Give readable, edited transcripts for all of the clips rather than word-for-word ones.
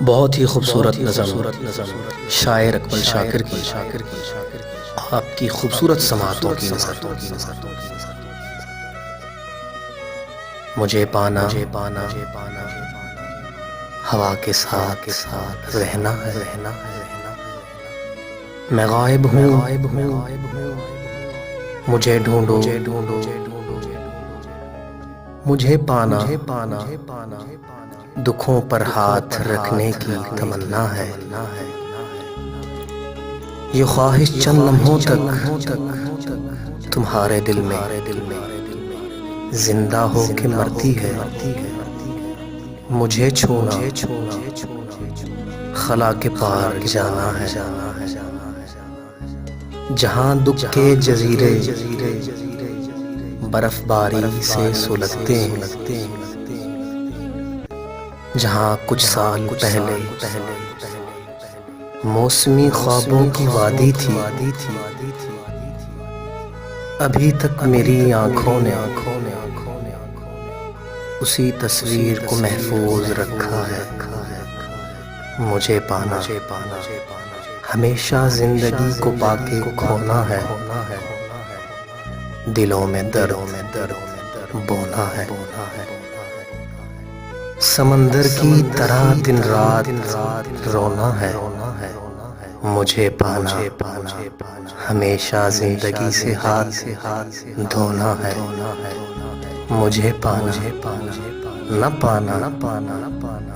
بہت ہی خوبصورت نظم شاعر اقبال شاکر کی آپ کی خوبصورت سماعتوں کی نظر مجھے پانا ہوا کے ساتھ رہنا ہے، میں غائب ہوں مجھے ڈھونڈو، مجھے پانا دکھوں پر ہاتھ رکھنے کی تمنا ہے، یہ خواہش چند لمحوں تک تمہارے دل میں زندہ ہو کے مرتی ہے، مجھے چھونا خلا کے پار جانا ہے، جہاں دکھ کے جزیرے برف باری سے سلگتے ہیں، جہاں کچھ سال پہلے موسمی خوابوں کی وادی تھی، ابھی تک میری آنکھوں نے اسی تصویر کو محفوظ رکھا ہے، مجھے پانا ہمیشہ زندگی کو پا کے کھونا ہے، دلوں میں درد بونا ہے، سمندر کی طرح دن رات رونا ہے، مجھے پانا ہمیشہ زندگی سے ہاتھ دھونا ہے، مجھے پانا نہ پانا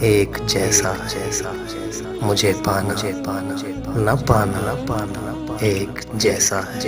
ایک جیسا ہے، مجھے پانا نہ پانا ایک جیسا ہے۔